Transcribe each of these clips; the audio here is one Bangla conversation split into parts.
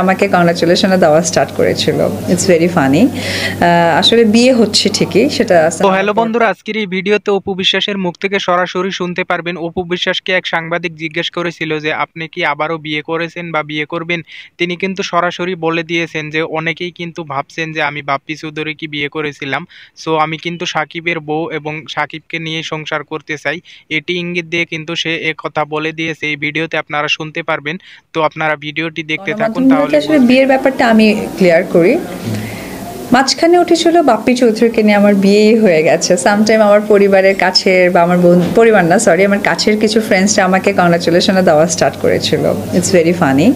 আমাকে কংগ্রাচুলেশন দেওয়া স্টার্ট করেছিল। It's very funny. আসলে বিয়ে হচ্ছে ঠিকই, সেটা তো হ্যালো বন্ধুরা, আজকের এই ভিডিওতে অপু বিশ্বাসের মুখ থেকে সরাসরি শুনতে পারবেন। অপু বিশ্বাসকে এক সাংবাদিক জিজ্ঞেস করেছিল যে আপনি কি আবারও বিয়ে করেছেন বা বিয়ে করবেন। তিনি কিন্তু সরাসরি বলে দিয়েছেন যে অনেকেই কিন্তু ভাবছেন যে আমি বাপ্পি চৌধুরী কি বিয়ে করেছিলাম, সো আমি কিন্তু সাকিবের বউ এবং সাকিবকে নিয়ে সংসার করতে চাই। এটি ইঙ্গিত দিয়ে কিন্তু সে কথা বলে দিয়েছে। এই ভিডিওতে আপনারা শুনতে পারবেন, তো আপনারা ভিডিওটি দেখতে থাকুন তাহলে আসলে বিয়ের ব্যাপারটা আমি ক্লিয়ার করি। মাঝখানে উঠেছিল বাপ্পি চৌধুরীকে নিয়ে আমার বিয়েই হয়ে গেছে। সামটাইম আমার পরিবারের কাছের বা আমার পরিবার না, সরি, আমার কাছের কিছু ফ্রেন্ডসরা আমাকে কংগ্রাচুলেশন দেওয়া স্টার্ট করেছিল। It's very funny.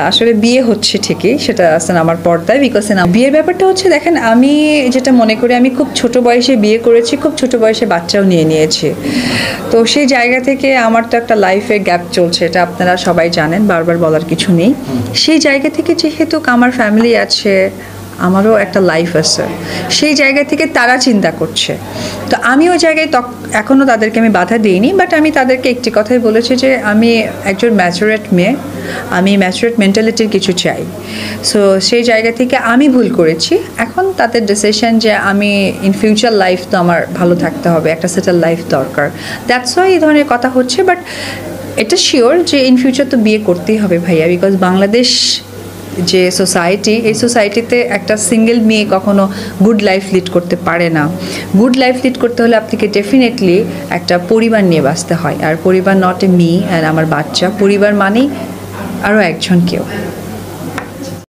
আসলে বিয়ে হচ্ছে ঠিকই, সেটা আসলে আমার পর্দায়, বিকজ বিয়ের ব্যাপারটা হচ্ছে, দেখেন, আমি যেটা মনে করি, আমি খুব ছোট বয়সে বিয়ে করেছি, খুব ছোট বয়সে বাচ্চাও নিয়ে নিয়েছি। তো সেই জায়গা থেকে আমার তো একটা লাইফে গ্যাপ চলছে, এটা আপনারা সবাই জানেন, বারবার বলার কিছু নেই। সেই জায়গা থেকে যেহেতু আমার ফ্যামিলি আছে, আমারও একটা লাইফ আছে, সেই জায়গা থেকে তারা চিন্তা করছে। তো আমি ওই জায়গায় এখনও তাদেরকে আমি বাধা দিইনি, বাট আমি তাদেরকে একটি কথাই বলেছি যে আমি একজন ম্যাচুরেট মেয়ে, আমি ম্যাচুরেট মেন্টালিটির কিছু চাই। সো সেই জায়গা থেকে আমি ভুল করেছি, এখন তাদের ডিসিশন যে আমি ইন ফিউচার লাইফ তো আমার ভালো থাকতে হবে, একটা সেটেল লাইফ দরকার, দ্যাটস ওয়াই এই ধরনের কথা হচ্ছে। বাট এটা শিওর যে ইন ফিউচার তো বিয়ে করতেই হবে ভাইয়া, বিকজ বাংলাদেশ যে সোসাইটি, এই সোসাইটিতে একটা সিঙ্গেল মেয়ে কখনো গুড লাইফ লিড করতে পারে না। গুড লাইফ লিড করতে হলে আপনাকে ডেফিনেটলি একটা পরিবার নিয়ে বাঁচতে হয়, আর পরিবার নট এ মি অ্যান্ড আমার বাচ্চা, পরিবার মানেই আরও একজন কেউ।